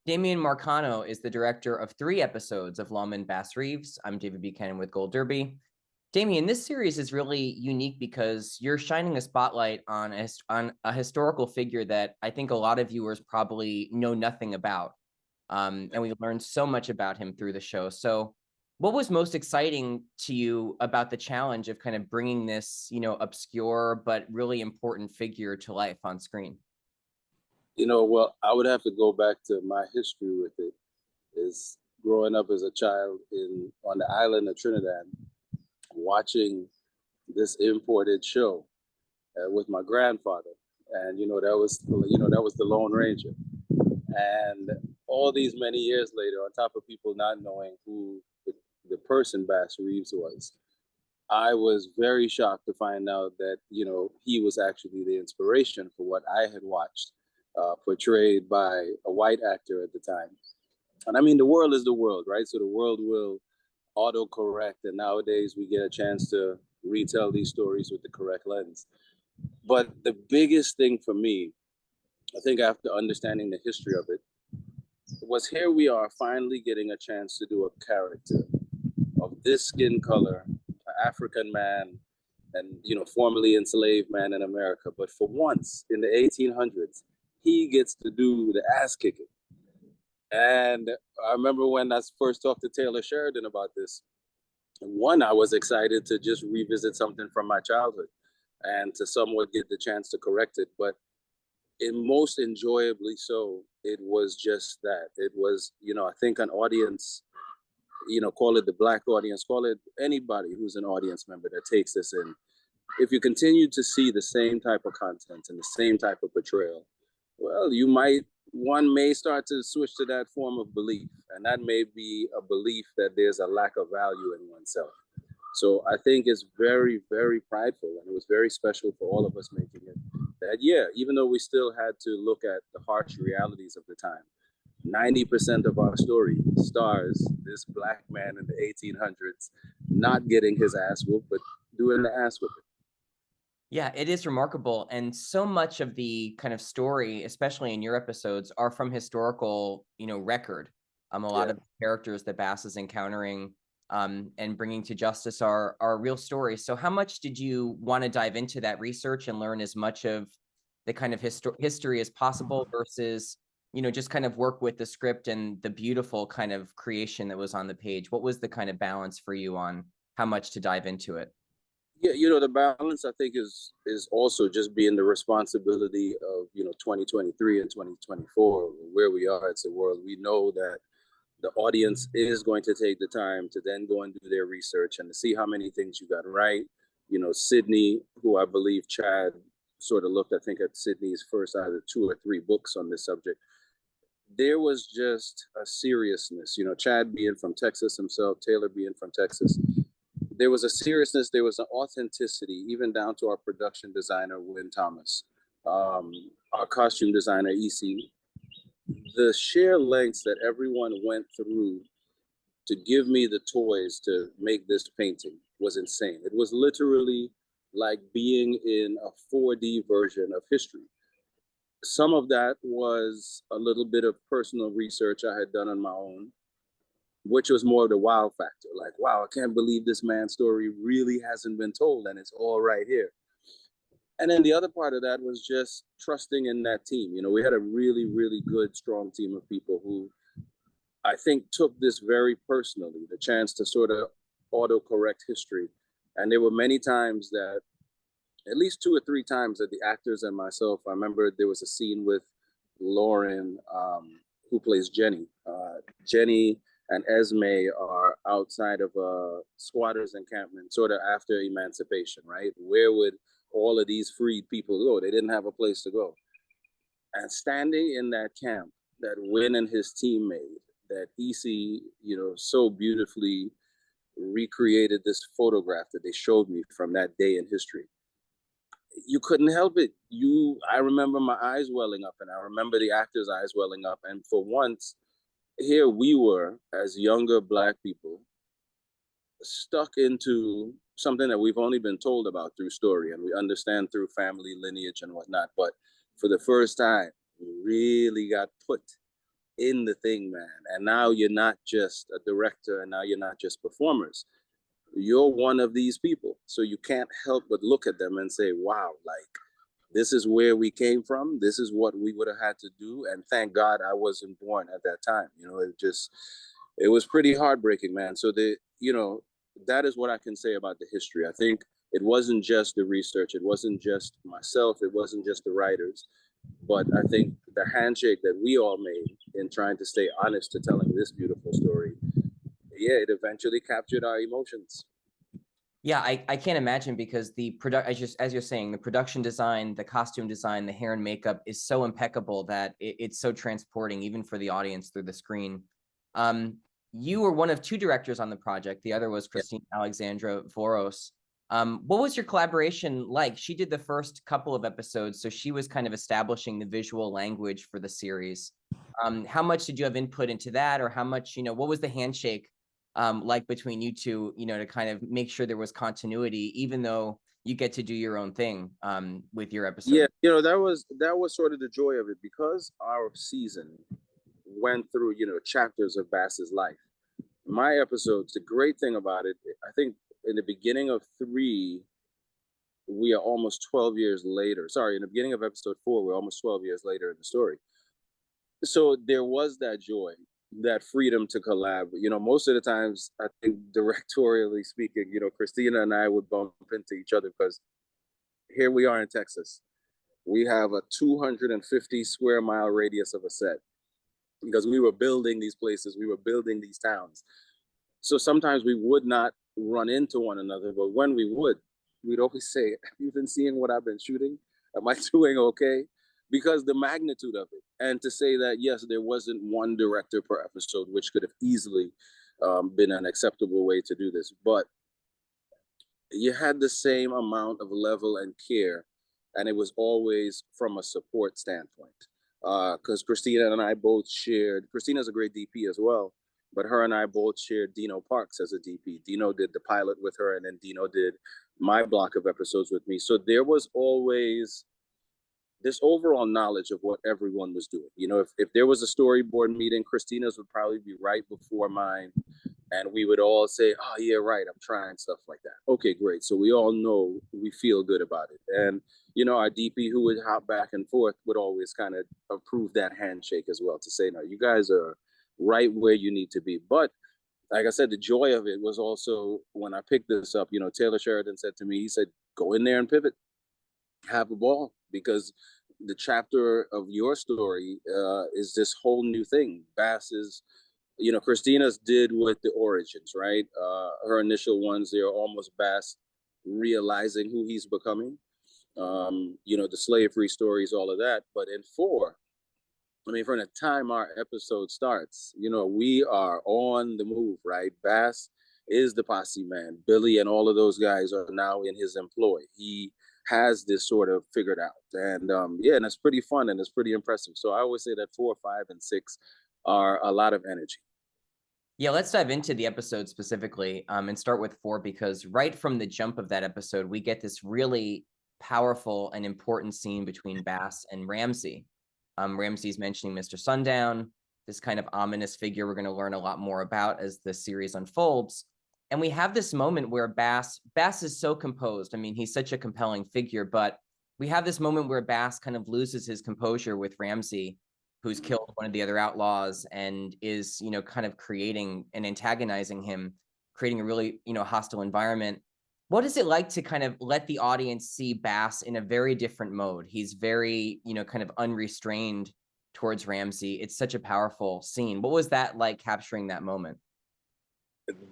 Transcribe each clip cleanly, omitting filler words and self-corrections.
Damian Marcano is the director of 3 episodes of Lawmen Reeves. I'm David Buchanan with Gold Derby. Damian, this series is really unique because you're shining a spotlight on a historical figure that I think a lot of viewers probably know nothing about. And we learned so much about him through the show. So what was most exciting to you about the challenge of kind of bringing this, obscure but really important figure to life on screen? Well, I would have to go back to my history with it. Is growing up as a child in on the island of Trinidad, watching this imported show with my grandfather, and that was the Lone Ranger, and all these many years later, on top of people not knowing who the person Bass Reeves was, I was very shocked to find out that he was actually the inspiration for what I had watched, portrayed by a white actor at the time. And I mean, the world is the world, right? So the world will autocorrect, and nowadays we get a chance to retell these stories with the correct lens. But the biggest thing for me, I think after understanding the history of it, was here we are finally getting a chance to do a character of this skin color, an African man, and formerly enslaved man in America. But for once in the 1800s, he gets to do the ass kicking. And I remember when I first talked to Taylor Sheridan about this. One, I was excited to just revisit something from my childhood and to somewhat get the chance to correct it. But most enjoyably so, it was just that. It was, I think an audience, call it the Black audience, call it anybody who's an audience member that takes this in. If you continue to see the same type of content and the same type of portrayal, well, one may start to switch to that form of belief, and that may be a belief that there's a lack of value in oneself. So I think it's very, very prideful, and it was very special for all of us making it. That, yeah, even though we still had to look at the harsh realities of the time, 90% of our story stars this Black man in the 1800s not getting his ass whooped, but doing the ass whooping. Yeah, it is remarkable. And so much of the kind of story, especially in your episodes, are from historical, record. A lot Yeah. of characters that Bass is encountering and bringing to justice are real stories. So how much did you want to dive into that research and learn as much of the kind of history as possible versus, just kind of work with the script and the beautiful kind of creation that was on the page? What was the kind of balance for you on how much to dive into it? Yeah, the balance I think is also just being the responsibility of 2023 and 2024 where we are. It's a world we know that the audience is going to take the time to then go and do their research and to see how many things you got right. Sydney, who I believe Chad sort of looked, I think, at Sydney's first either 2 or 3 books on this subject. There was just a seriousness, Chad being from Texas himself, Taylor being from Texas. There was a seriousness, there was an authenticity, even down to our production designer, Wynn Thomas, our costume designer, EC. The sheer lengths that everyone went through to give me the toys to make this painting was insane. It was literally like being in a 4D version of history. Some of that was a little bit of personal research I had done on my own, which was more of the wow factor. Like, wow, I can't believe this man's story really hasn't been told and it's all right here. And then the other part of that was just trusting in that team. We had a really, really good, strong team of people who I think took this very personally, the chance to sort of auto-correct history. And there were many times that, at least 2 or 3 times that the actors and myself, I remember there was a scene with Lauren, who plays Jenny. Jenny and Esme are outside of a squatters encampment, sort of after emancipation, right? Where would all of these freed people go? They didn't have a place to go. And standing in that camp that Wynn and his team made, that EC, so beautifully recreated this photograph that they showed me from that day in history. You couldn't help it. I remember my eyes welling up, and I remember the actors' eyes welling up. And for once, here we were as younger Black people stuck into something that we've only been told about through story and we understand through family lineage and whatnot. But for the first time, we really got put in the thing, man. And now you're not just a director, and now you're not just performers. You're one of these people. So you can't help but look at them and say, wow, like, this is where we came from. This is what we would have had to do. And thank God I wasn't born at that time. You know, it was pretty heartbreaking, man. So that is what I can say about the history. I think it wasn't just the research. It wasn't just myself. It wasn't just the writers. But I think the handshake that we all made in trying to stay honest to telling this beautiful story, yeah, it eventually captured our emotions. Yeah, I can't imagine, because the product, as you're saying, the production design, the costume design, the hair and makeup is so impeccable that it's so transporting, even for the audience through the screen. You were one of two directors on the project. The other was Christina Alexandra Voros. What was your collaboration like? She did the first couple of episodes, so she was kind of establishing the visual language for the series. How much did you have input into that, or how much, what was the handshake like between you two, to kind of make sure there was continuity, even though you get to do your own thing with your episode? Yeah, that was sort of the joy of it, because our season went through, chapters of Bass's life. My episodes, the great thing about it, I think in the beginning of 3, we are almost 12 years later. Sorry, in the beginning of episode 4, we're almost 12 years later in the story. So there was that joy, that freedom to collab. Most of the times, I think directorially speaking, Christina and I would bump into each other, because here we are in Texas. We have a 250 square mile radius of a set, because we were building these places, we were building these towns. So sometimes we would not run into one another, but when we would, we'd always say, have you been seeing what I've been shooting? Am I doing okay? Because the magnitude of it. And to say that, yes, there wasn't one director per episode, which could have easily been an acceptable way to do this. But you had the same amount of level and care, and it was always from a support standpoint. Because Christina and I both shared, Christina's a great DP as well, but her and I both shared Dino Parks as a DP. Dino did the pilot with her, and then Dino did my block of episodes with me. So there was always this overall knowledge of what everyone was doing. If there was a storyboard meeting, Christina's would probably be right before mine. And we would all say, oh, yeah, right, I'm trying, stuff like that. Okay, great. So we all know, we feel good about it. And, our DP, who would hop back and forth, would always kind of approve that handshake as well, to say, no, you guys are right where you need to be. But like I said, the joy of it was also, when I picked this up, Taylor Sheridan said to me, he said, go in there and pivot, have a ball, because the chapter of your story is this whole new thing. Bass is, Christina's did with the origins, right? Her initial ones, they're almost Bass realizing who he's becoming. The slave-free stories, all of that. But in 4, from the time our episode starts, we are on the move, right? Bass is the posse man. Billy and all of those guys are now in his employ. He has this sort of figured out. And and it's pretty fun, and it's pretty impressive. So I always say that 4, 5, and 6 are a lot of energy. Yeah, let's dive into the episode specifically and start with 4, because right from the jump of that episode, we get this really powerful and important scene between Bass and Ramsey. Ramsey's mentioning Mr. Sundown, this kind of ominous figure we're going to learn a lot more about as the series unfolds. And we have this moment where Bass is so composed. He's such a compelling figure, but we have this moment where Bass kind of loses his composure with Ramsey, who's killed one of the other outlaws and is, kind of creating and antagonizing him, creating a really, hostile environment. What is it like to kind of let the audience see Bass in a very different mode? He's very, kind of unrestrained towards Ramsey. It's such a powerful scene. What was that like, capturing that moment?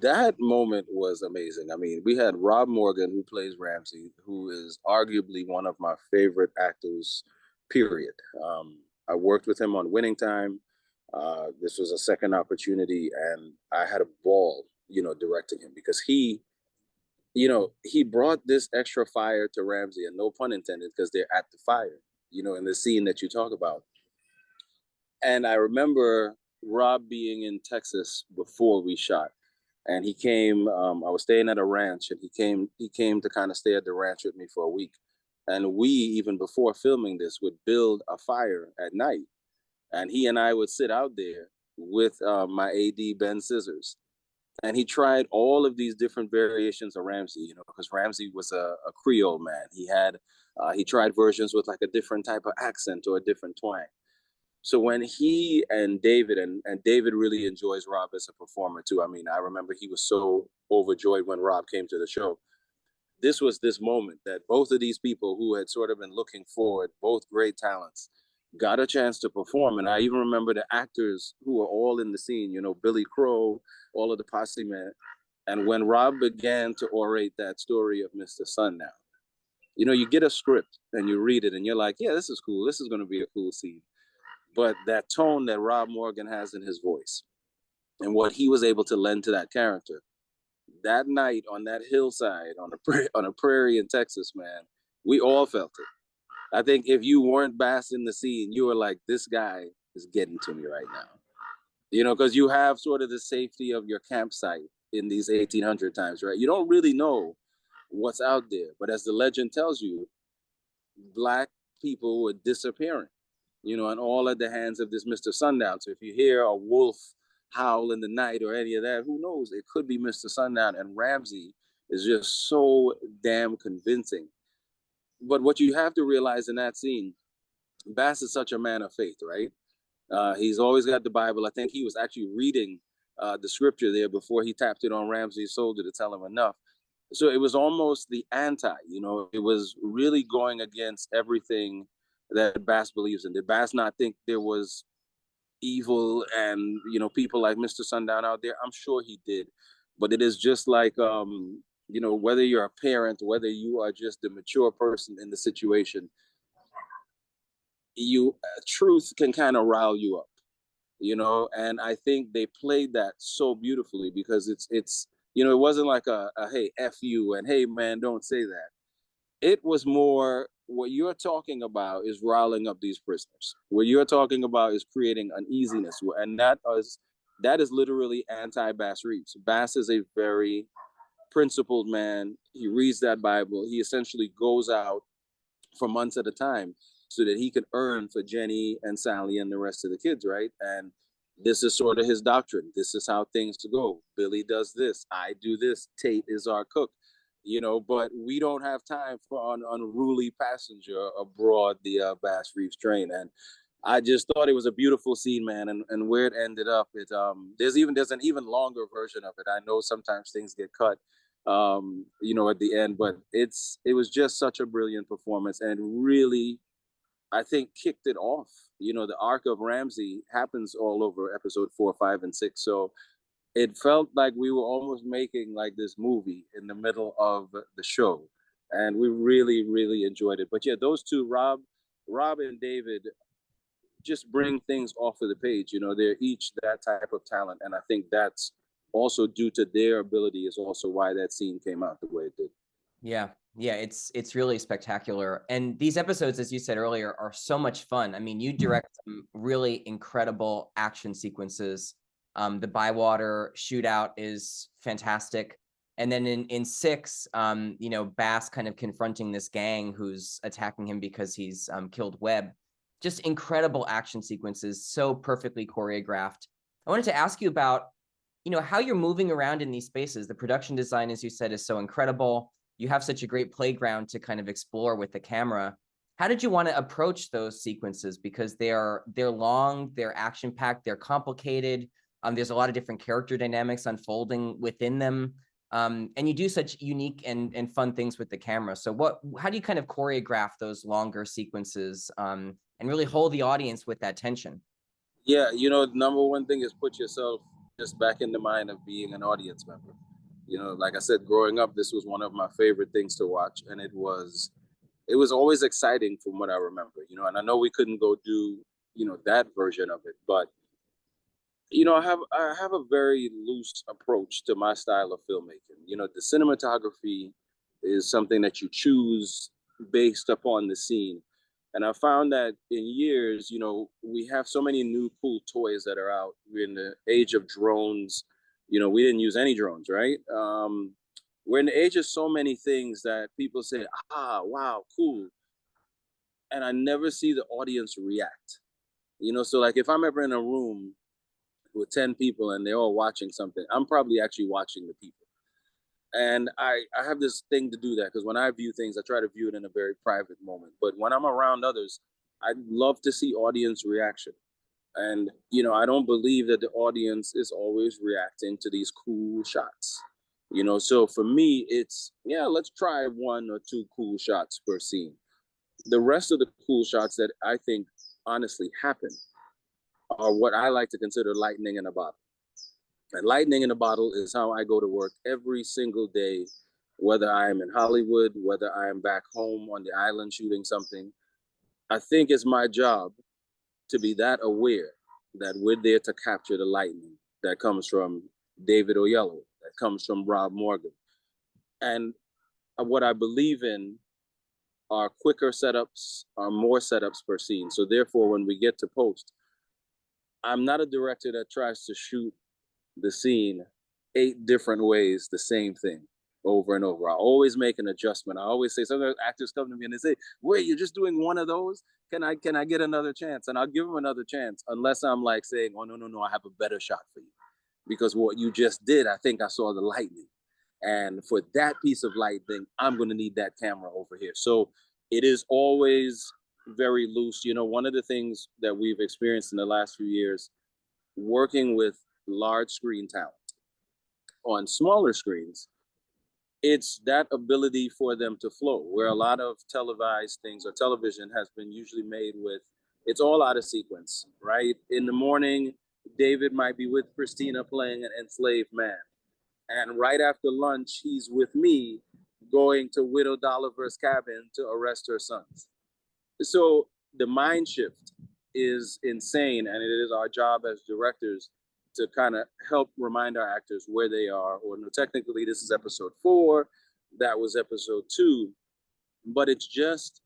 That moment was amazing. We had Rob Morgan, who plays Ramsey, who is arguably one of my favorite actors, period. I worked with him on Winning Time. This was a second opportunity, and I had a ball, directing him, because he brought this extra fire to Ramsey, and no pun intended, because they're at the fire, in the scene that you talk about. And I remember Rob being in Texas before we shot, and he came. I was staying at a ranch, and he came to kind of stay at the ranch with me for a week. And we, even before filming this, would build a fire at night. and he and I would sit out there with my AD Ben Scissors, and he tried all of these different variations of Ramsey, you know, because Ramsey was a Creole man. He tried versions with like a different type of accent or a different twang. So when he and David, and David really enjoys Rob as a performer too. I mean, I remember he was so overjoyed when Rob came to the show. This was this moment that both of these people who had sort of been looking forward, both great talents, got a chance to perform. And I even remember the actors who were all in the scene, you know, Billy Crow, all of the posse men. And when Rob began to orate that story of Mr. Sundown, you know, you get a script and you read it and you're like, yeah, this is cool. This is going to be a cool scene. But that tone that Rob Morgan has in his voice and what he was able to lend to that character that night on that hillside on a prairie in Texas, man, we all felt it. I think if you weren't Bass in the scene, you were like, this guy is getting to me right now. You know, because you have sort of the safety of your campsite in these 1800 times, right? You don't really know what's out there. But as the legend tells you, Black people were disappearing, you know, and all at the hands of this Mr. Sundown. So if you hear a wolf howl in the night or any of that, who knows? It could be Mr. Sundown. And Ramsey is just so damn convincing. But what you have to realize in that scene, Bass is such a man of faith, right? He's always got the Bible. I think he was actually reading the scripture there before he tapped it on Ramsey's shoulder to tell him enough. So it was almost the anti, you know, it was really going against everything that Bass believes in. Did Bass not think there was evil and, you know, people like Mr. Sundown out there? I'm sure he did. But it is just like, you know, whether you're a parent, whether you are just a mature person in the situation, truth can kind of rile you up, you know. And I think they played that so beautifully because it's you know, it wasn't like a hey f you and hey man don't say that. It was more what you're talking about is riling up these prisoners. What you're talking about is creating uneasiness, and that is literally anti-Bass Reeves. Bass is a very principled man. He reads that Bible. He essentially goes out for months at a time so that he could earn for Jenny and Sally and the rest of the kids, right? And this is sort of his doctrine. This is how things go. Billy does this. I do this. Tate is our cook, you know, but we don't have time for an unruly passenger aboard the Bass Reeves train. And I just thought it was a beautiful scene, man. And where it ended up, there's an even longer version of it. I know sometimes things get cut, you know, at the end, but it was just such a brilliant performance and really, I think, kicked it off. You know, the arc of Ramsey happens all over episode 4, 5, and 6. So it felt like we were almost making like this movie in the middle of the show, and we really, really enjoyed it. But yeah, those two, Rob and David, just bring things off of the page. You know, they're each that type of talent, and I think that's also due to their ability is also why that scene came out the way it did. Yeah. Yeah, it's really spectacular. And these episodes, as you said earlier, are so much fun. I mean, you direct some really incredible action sequences. The Bywater shootout is fantastic. And then in 6, you know, Bass kind of confronting this gang who's attacking him because he's killed Webb. Just incredible action sequences, so perfectly choreographed. I wanted to ask you about, you know, how you're moving around in these spaces. The production design, as you said, is so incredible. You have such a great playground to kind of explore with the camera. How did you want to approach those sequences? Because they're long, they're action packed, they're complicated. There's a lot of different character dynamics unfolding within them. And you do such unique and fun things with the camera. So how do you kind of choreograph those longer sequences and really hold the audience with that tension? Yeah, you know, number one thing is put yourself just back in the mind of being an audience member. You know, like I said, growing up, this was one of my favorite things to watch, and it was always exciting from what I remember. You know, and I know we couldn't go do, you know, that version of it, but you know, I have a very loose approach to my style of filmmaking. You know, the cinematography is something that you choose based upon the scene. And I found that in years, you know, we have so many new cool toys that are out. We're in the age of drones. You know, we didn't use any drones, right? We're in the age of so many things that people say, wow, cool. And I never see the audience react. So like if I'm ever in a room with 10 people and they're all watching something, I'm probably actually watching the people. And I have this thing to do that, because when I view things, I try to view it in a very private moment. But when I'm around others, I love to see audience reaction. And, I don't believe that the audience is always reacting to these cool shots. So for me, it's, yeah, let's try 1 or 2 cool shots per scene. The rest of the cool shots that I think honestly happen are what I like to consider lightning in a bottle. And lightning in a bottle is how I go to work every single day, whether I am in Hollywood, whether I am back home on the island shooting something. I think it's my job to be that aware that we're there to capture the lightning that comes from David Oyelowo, that comes from Rob Morgan. And what I believe in are quicker setups, are more setups per scene. So therefore, when we get to post, I'm not a director that tries to shoot the scene 8 different ways, the same thing over and over. I always make an adjustment. I always say, sometimes actors come to me and they say, wait, you're just doing one of those? Can I get another chance? And I'll give them another chance, unless I'm like saying, oh, no, I have a better shot for you. Because what you just did, I think I saw the lightning. And for that piece of lightning, I'm going to need that camera over here. So it is always very loose. One of the things that we've experienced in the last few years, working with large screen talent on smaller screens, it's that ability for them to flow, where a lot of televised things or television has been usually made with, it's all out of sequence, right? In the morning, David might be with Christina playing an enslaved man. And right after lunch, he's with me going to Widow Dolliver's cabin to arrest her sons. So the mind shift is insane. And it is our job as directors to kind of help remind our actors where they are. Or no, technically, this is episode 4. That was episode 2. But it's just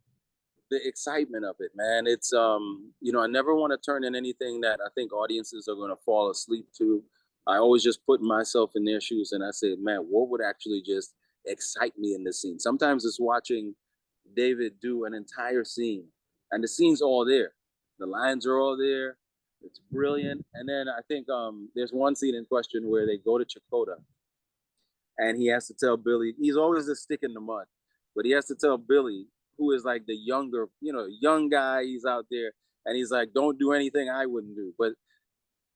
the excitement of it, man. It's, I never want to turn in anything that I think audiences are going to fall asleep to. I always just put myself in their shoes and I say, man, what would actually just excite me in this scene? Sometimes it's watching David do an entire scene and the scene's all there. The lines are all there. It's brilliant. And then I think there's one scene in question where they go to Chakotay and he has to tell Billy, he's always a stick in the mud, but he has to tell Billy, who is like the younger, young guy, he's out there, and he's like, don't do anything I wouldn't do. But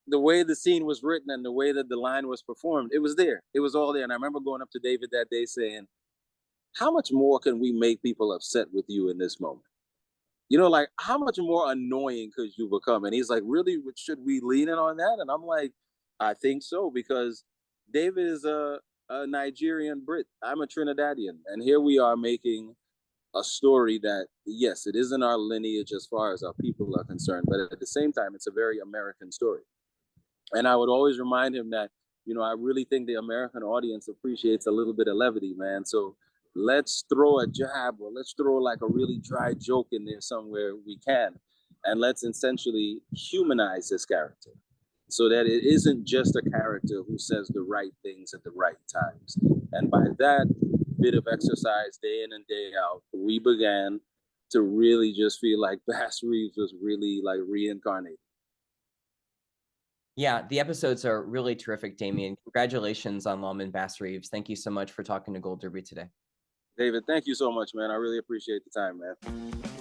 the way the scene was written and the way that the line was performed, it was there. It was all there. And I remember going up to David that day saying, how much more can we make people upset with you in this moment? Like, how much more annoying could you become? And he's like, really, should we lean in on that? And I'm like, I think so, because David is a Nigerian Brit. I'm a Trinidadian. And here we are making a story that, yes, it isn't our lineage as far as our people are concerned, but at the same time, it's a very American story. And I would always remind him that, I really think the American audience appreciates a little bit of levity, man. So let's throw a jab, or let's throw like a really dry joke in there somewhere we can. And let's essentially humanize this character so that it isn't just a character who says the right things at the right times. And by that bit of exercise, day in and day out, we began to really just feel like Bass Reeves was really like reincarnated. Yeah, the episodes are really terrific, Damian. Congratulations on Lawmen Bass Reeves. Thank you so much for talking to Gold Derby today. David, thank you so much, man. I really appreciate the time, man.